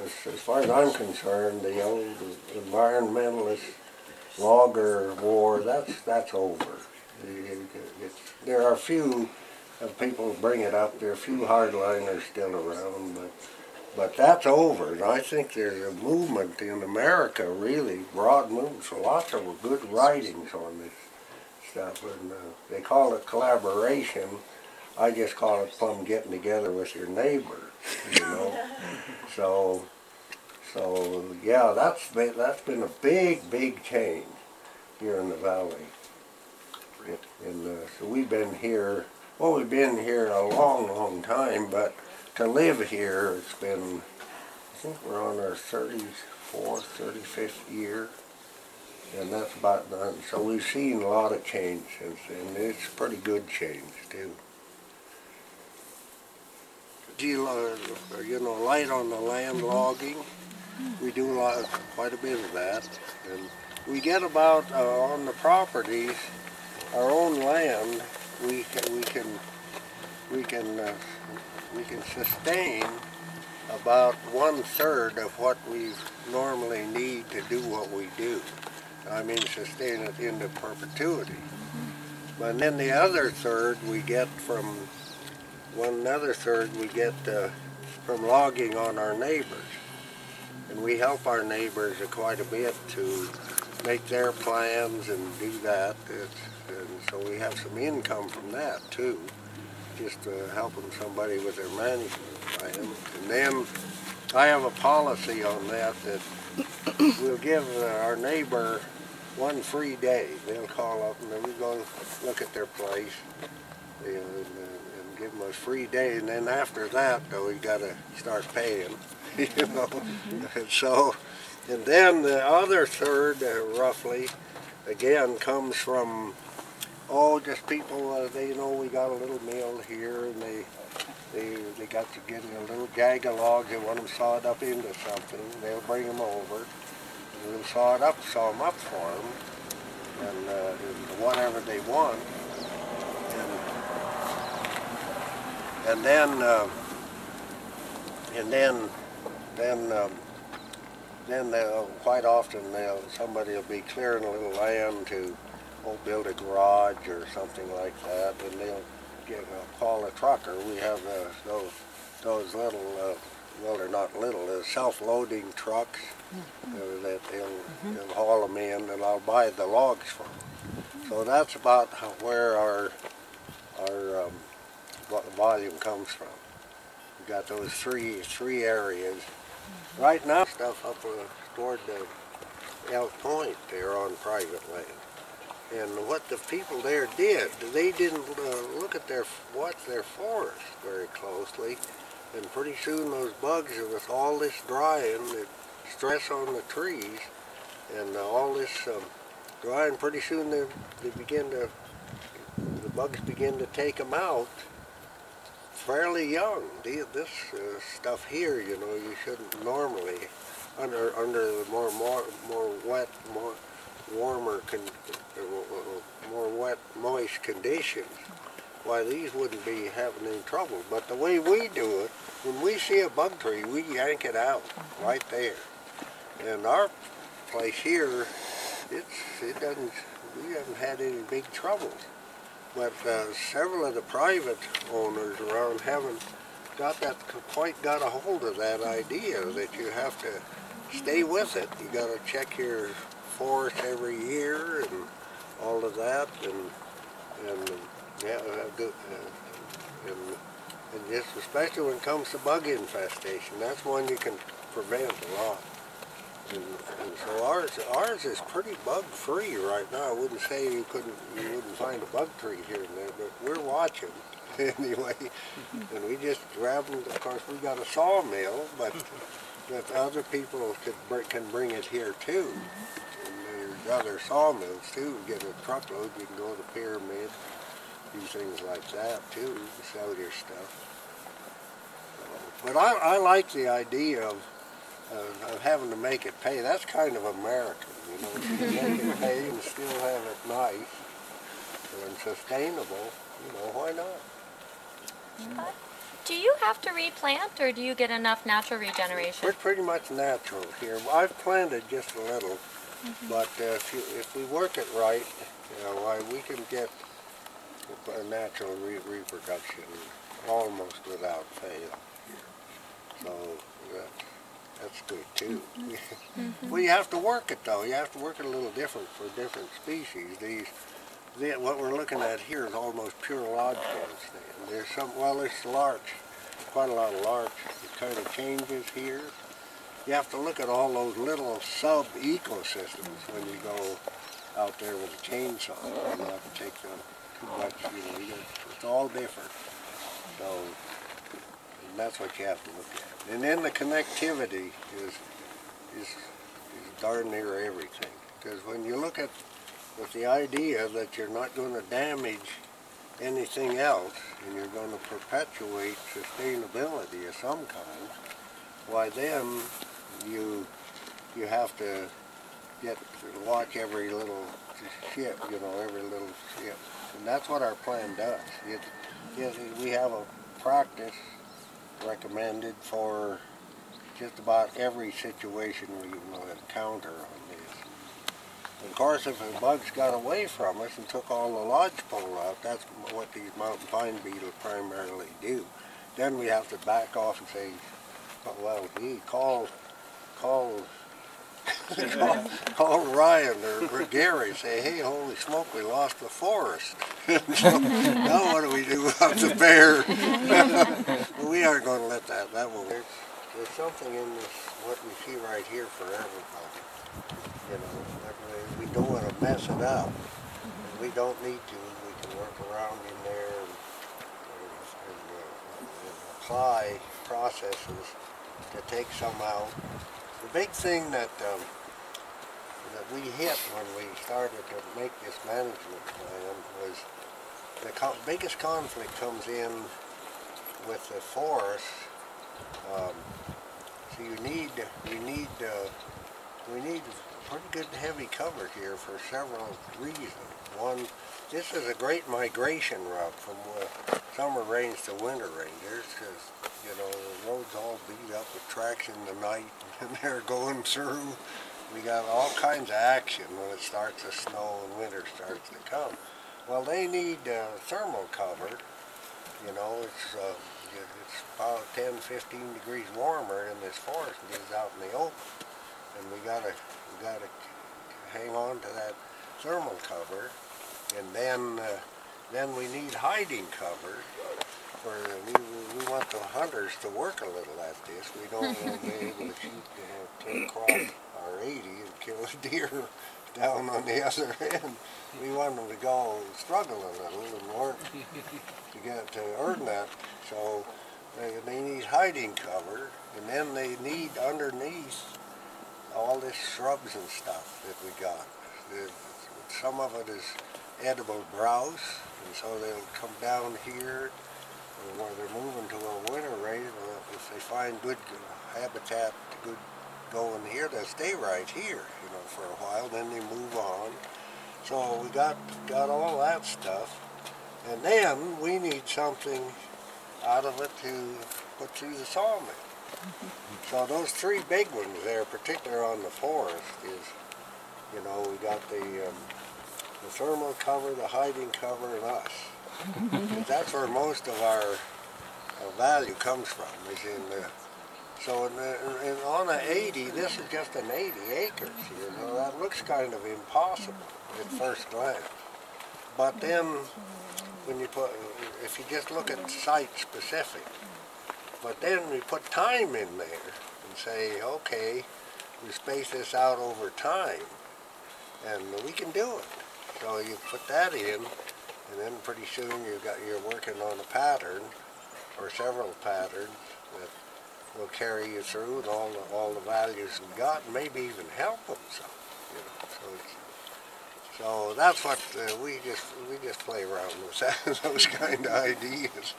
as far as I'm concerned, the old environmentalist logger war, that's over. There are a few people bring it up. There are a few hardliners still around, but that's over. And I think there's a movement in America, really broad movement. So lots of good writings on this stuff, and they call it collaboration. I just call it plum getting together with your neighbor, you know. So yeah, that's been a big change here in the valley. And so we've been here. Well, we've been here a long time, but to live here, it's been, I think we're on our 34th, 35th year, and that's about done. So we've seen a lot of change since then. It's pretty good change, too. Do you know, light on the land logging? We do quite a bit of that, and we get about on the properties, our own land. We can sustain about 1/3 of what we normally need to do what we do. I mean, sustain it into perpetuity. But then the other third we get from from logging on our neighbors, and we help our neighbors quite a bit to make their plans and do that. And so we have some income from that too, just helping somebody with their management plan. And then I have a policy on that we'll give our neighbor one free day. They'll call up and then we go look at their place and give them a free day. And then after that, though, we got to start paying, you know. So, and then the other third, roughly, again, comes from just people. They know we got a little mill here, and they got to get a little jag of logs. They want them sawed up into something. They'll bring them over, and we'll saw them up for them, and whatever they want, and then they'll quite often somebody will be clearing a little land to build a garage or something like that, and they'll call a trucker. We have those little, well, they're not little, they're self-loading trucks that they'll haul them in, and I'll buy the logs from them. So that's about where our volume comes from. We've got those three areas. Right now, stuff up toward the Elk Point, they're on private land. And what the people there did, they didn't look at their forest very closely, and pretty soon those bugs, with all this drying, the stress on the trees, and all this drying, pretty soon the bugs begin to take them out fairly young. This stuff here, you know, you shouldn't normally, under the more wet, warmer, more wet, moist conditions, why these wouldn't be having any trouble. But the way we do it, when we see a bug tree, we yank it out right there. And our place here, we haven't had any big troubles. But several of the private owners around haven't quite got a hold of that idea that you have to stay with it. You got to check your forest every year and all of that, and just especially when it comes to bug infestation, that's one you can prevent a lot. And so ours is pretty bug-free right now. I wouldn't say you wouldn't find a bug tree here and there, but we're watching anyway. And we just grab them. Of course, we got a sawmill, but other people can bring it here too. And there's other sawmills too. Get a truckload, you can go to the Pyramid, do things like that too, sell your stuff. But I like the idea of having to make it pay. That's kind of American, you know. Make it pay and still have it nice and sustainable. You know, why not? Do you have to replant, or do you get enough natural regeneration? We're pretty much natural here. I've planted just a little, but if we work it right, why we can get a natural reproduction almost without fail here. So that's good too. Well, you have to work it though. You have to work it a little different for different species. What we're looking at here is almost pure lodgepole stand. There's there's larch, quite a lot of larch. It kind of changes here. You have to look at all those little sub-ecosystems when you go out there with a chainsaw. You have to take them too much, it's all different. So that's what you have to look at. And then the connectivity is darn near everything. Because when you look at with the idea that you're not going to damage anything else and you're going to perpetuate sustainability of some kind, why then you have to watch every little ship, every little ship. And that's what our plan does. We have a practice recommended for just about every situation we will encounter on this. Of course, if the bugs got away from us and took all the lodgepole out, that's what these mountain pine beetles primarily do. Then we have to back off and say, well, gee, call Ryan or Gary, say, hey, holy smoke, we lost the forest. So, now what do we do about the bear? Well, we aren't going to let that won't. There's something in this, what we see right here for everybody. We don't want to mess it up. And we don't need to. We can work around in there and apply processes to take some out. The big thing that we hit when we started to make this management plan was the biggest conflict comes in with the forest. So we need pretty good heavy cover here for several reasons. One, this is a great migration route from summer rains to winter rain. There's just, the roads all beat up with tracks in the night and they're going through. We got all kinds of action when it starts to snow and winter starts to come. Well, they need thermal cover. It's about 10, 15 degrees warmer in this forest than it is out in the open. And we gotta hang on to that thermal cover, and then we need hiding cover. We want the hunters to work a little at this. We don't want to be able to shoot take across our 80 and kill a deer down on the other end. We want them to go struggle a little and work to earn that. So they need hiding cover, and then they need underneath all this shrubs and stuff that we got. Some of it is edible browse, and so they'll come down here where they're moving to a winter range. If they find good habitat, good going here, they'll stay right here, for a while. Then they move on. So we got all that stuff, and then we need something out of it to put through the sawmill. So those three big ones there, particularly on the forest, is, we got the thermal cover, the hiding cover, and us. That's where most of our value comes from, is in the, so on an 80, this is just an 80 acres, that looks kind of impossible at first glance. But then, when if you just look at site specific, but then we put time in there and say, okay, we space this out over time, and we can do it. So you put that in, and then pretty soon you're working on a pattern, or several patterns, that will carry you through, and all the values we got, and maybe even help them some. So that's what we just play around with, those kind of ideas.